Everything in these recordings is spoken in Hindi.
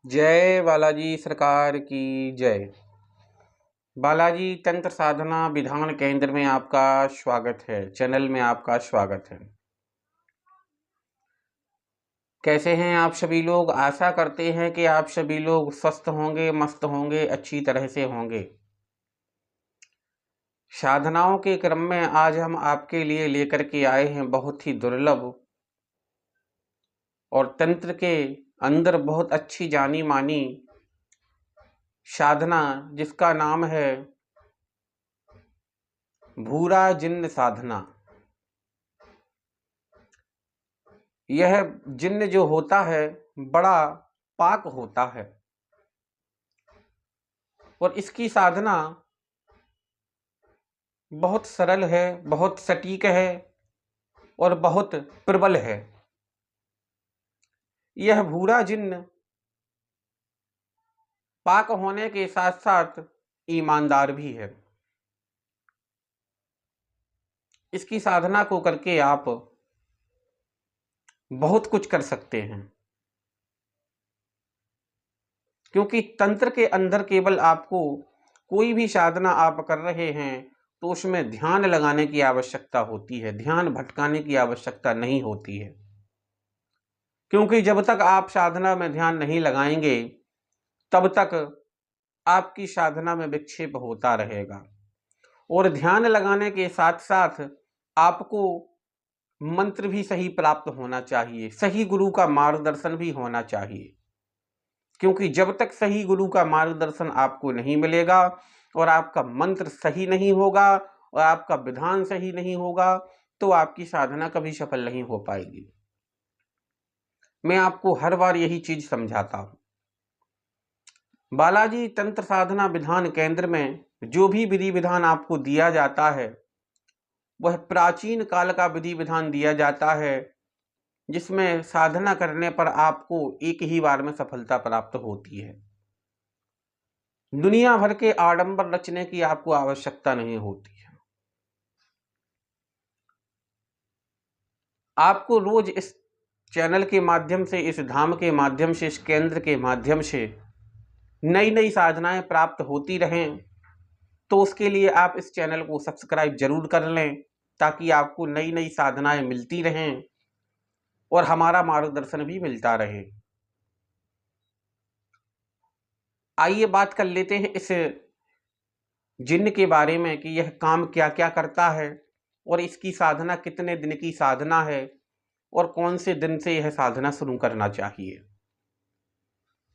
जय बालाजी सरकार की जय। बालाजी तंत्र साधना विधान केंद्र में आपका स्वागत है, चैनल में आपका स्वागत है। कैसे हैं आप सभी लोग? आशा करते हैं कि आप सभी लोग स्वस्थ होंगे, मस्त होंगे, अच्छी तरह से होंगे। साधनाओं के क्रम में आज हम आपके लिए लेकर के आए हैं बहुत ही दुर्लभ और तंत्र के अंदर बहुत अच्छी जानी मानी साधना, जिसका नाम है भूरा जिन्न साधना। यह जिन्न जो होता है बड़ा पाक होता है और इसकी साधना बहुत सरल है, बहुत सटीक है और बहुत प्रबल है। यह भूरा जिन्न पाक होने के साथ साथ ईमानदार भी है। इसकी साधना को करके आप बहुत कुछ कर सकते हैं, क्योंकि तंत्र के अंदर केवल आपको कोई भी साधना आप कर रहे हैं तो उसमें ध्यान लगाने की आवश्यकता होती है, ध्यान भटकाने की आवश्यकता नहीं होती है। क्योंकि जब तक आप साधना में ध्यान नहीं लगाएंगे तब तक आपकी साधना में विक्षेप होता रहेगा। और ध्यान लगाने के साथ साथ आपको मंत्र भी सही प्राप्त होना चाहिए, सही गुरु का मार्गदर्शन भी होना चाहिए। क्योंकि जब तक सही गुरु का मार्गदर्शन आपको नहीं मिलेगा और आपका मंत्र सही नहीं होगा और आपका विधान सही नहीं होगा तो आपकी साधना कभी सफल नहीं हो पाएगी। मैं आपको हर बार यही चीज समझाता हूं। बालाजी तंत्र साधना विधान केंद्र में जो भी विधि विधान आपको दिया जाता है वह प्राचीन काल का विधि विधान दिया जाता है, जिसमें साधना करने पर आपको एक ही बार में सफलता प्राप्त होती है। दुनिया भर के आडंबर रचने की आपको आवश्यकता नहीं होती है। आपको रोज इस चैनल के माध्यम से, इस धाम के माध्यम से, इस केंद्र के माध्यम से नई नई साधनाएं प्राप्त होती रहें, तो उसके लिए आप इस चैनल को सब्सक्राइब जरूर कर लें ताकि आपको नई नई साधनाएं मिलती रहें और हमारा मार्गदर्शन भी मिलता रहे। आइए बात कर लेते हैं इस जिन्न के बारे में कि यह काम क्या क्या करता है और इसकी साधना कितने दिन की साधना है और कौन से दिन से यह साधना शुरू करना चाहिए।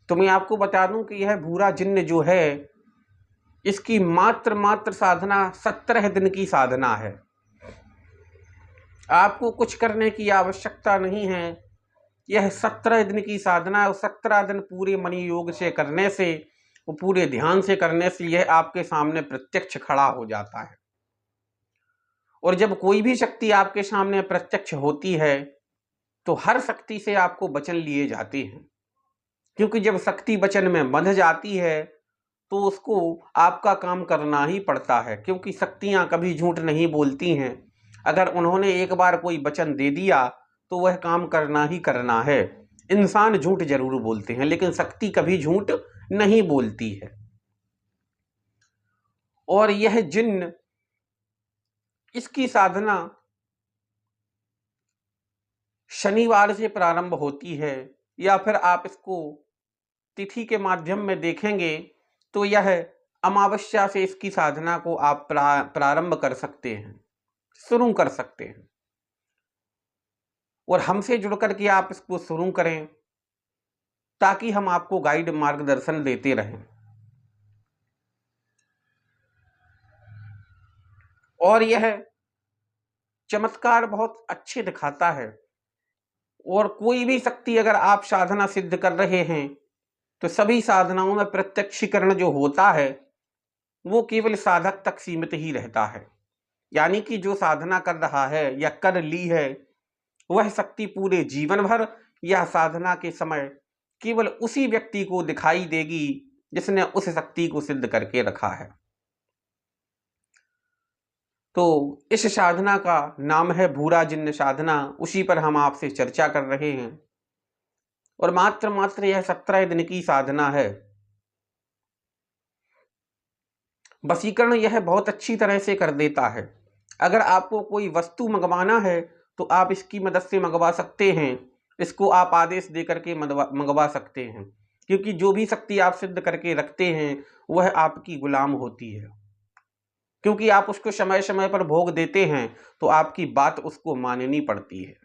तो मैं आपको बता दूं कि यह भूरा जिन्न जो है इसकी मात्र साधना 17 दिन की साधना है। आपको कुछ करने की आवश्यकता नहीं है। यह 17 दिन की साधना और 17 दिन पूरे मणि योग से करने से, वो पूरे ध्यान से करने से यह आपके सामने प्रत्यक्ष खड़ा हो जाता है। और जब कोई भी शक्ति आपके सामने प्रत्यक्ष होती है तो हर शक्ति से आपको वचन लिए जाते हैं, क्योंकि जब शक्ति वचन में बंध जाती है तो उसको आपका काम करना ही पड़ता है। क्योंकि शक्तियां कभी झूठ नहीं बोलती हैं। अगर उन्होंने एक बार कोई वचन दे दिया तो वह काम करना ही करना है। इंसान झूठ जरूर बोलते हैं लेकिन शक्ति कभी झूठ नहीं बोलती है। और यह जिन्न, इसकी साधना शनिवार से प्रारंभ होती है, या फिर आप इसको तिथि के माध्यम में देखेंगे तो यह अमावस्या से इसकी साधना को आप प्रारंभ कर सकते हैं, शुरू कर सकते हैं। और हमसे जुड़ करके आप इसको शुरू करें ताकि हम आपको गाइड मार्गदर्शन देते रहें। और यह चमत्कार बहुत अच्छे दिखाता है। और कोई भी शक्ति अगर आप साधना सिद्ध कर रहे हैं तो सभी साधनाओं में प्रत्यक्षीकरण जो होता है वो केवल साधक तक सीमित ही रहता है। यानी कि जो साधना कर रहा है या कर ली है वह शक्ति पूरे जीवन भर या साधना के समय केवल उसी व्यक्ति को दिखाई देगी जिसने उस शक्ति को सिद्ध करके रखा है। तो इस साधना का नाम है भूरा जिन्न साधना, उसी पर हम आपसे चर्चा कर रहे हैं। और मात्र यह 17 दिन की साधना है। वशीकरण यह बहुत अच्छी तरह से कर देता है। अगर आपको कोई वस्तु मंगवाना है तो आप इसकी मदद से मंगवा सकते हैं। इसको आप आदेश दे करके मंगवा सकते हैं, क्योंकि जो भी शक्ति आप सिद्ध करके रखते हैं वह आपकी गुलाम होती है। क्योंकि आप उसको समय समय पर भोग देते हैं तो आपकी बात उसको माननी पड़ती है।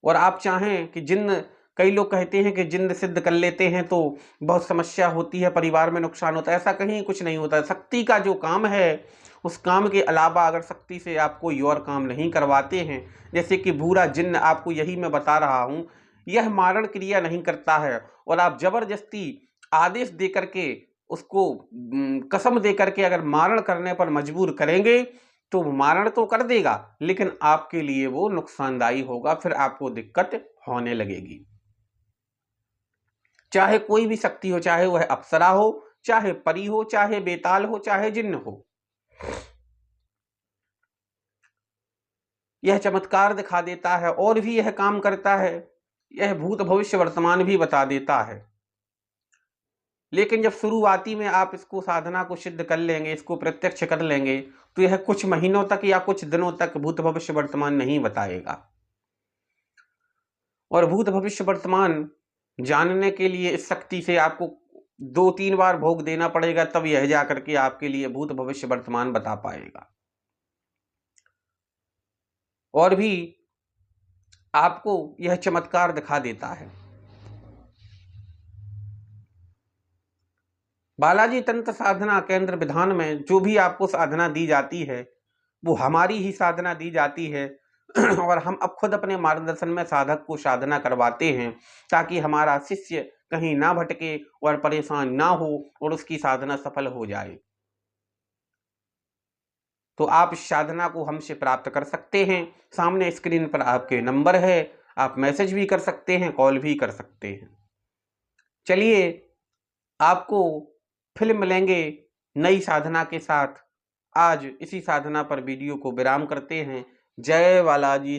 और आप चाहें कि जिन्न, कई लोग कहते हैं कि जिन्न सिद्ध कर लेते हैं तो बहुत समस्या होती है, परिवार में नुकसान होता है। ऐसा कहीं कुछ नहीं होता है। शक्ति का जो काम है उस काम के अलावा अगर शक्ति से आप कोई और काम नहीं करवाते हैं, जैसे कि भूरा जिन्न, आपको यही मैं बता रहा हूं, यह मारण क्रिया नहीं करता है और आप जबरदस्ती आदेश दे करके उसको कसम दे करके अगर मारण करने पर मजबूर करेंगे तो मारण तो कर देगा, लेकिन आपके लिए वो नुकसानदायी होगा, फिर आपको दिक्कत होने लगेगी। चाहे कोई भी शक्ति हो, चाहे वह अप्सरा हो, चाहे परी हो, चाहे बेताल हो, चाहे जिन्न हो, यह चमत्कार दिखा देता है और भी यह काम करता है। यह भूत भविष्य वर्तमान भी बता देता है। लेकिन जब शुरुआती में आप इसको साधना को सिद्ध कर लेंगे, इसको प्रत्यक्ष कर लेंगे, तो यह कुछ महीनों तक या कुछ दिनों तक भूत भविष्य वर्तमान नहीं बताएगा। और भूत भविष्य वर्तमान जानने के लिए इस शक्ति से आपको 2-3 बार भोग देना पड़ेगा, तब यह जाकर के आपके लिए भूत भविष्य वर्तमान बता पाएगा। और भी आपको यह चमत्कार दिखा देता है। बालाजी तंत्र साधना केंद्र विधान में जो भी आपको साधना दी जाती है वो हमारी ही साधना दी जाती है और हम अब खुद अपने मार्गदर्शन में साधक को साधना करवाते हैं ताकि हमारा शिष्य कहीं ना भटके और परेशान ना हो और उसकी साधना सफल हो जाए। तो आप इस साधना को हमसे प्राप्त कर सकते हैं। सामने स्क्रीन पर आपके नंबर है, आप मैसेज भी कर सकते हैं, कॉल भी कर सकते हैं। चलिए आपको फिर मिलेंगे नई साधना के साथ। आज इसी साधना पर वीडियो को विराम करते हैं। जय बालाजी।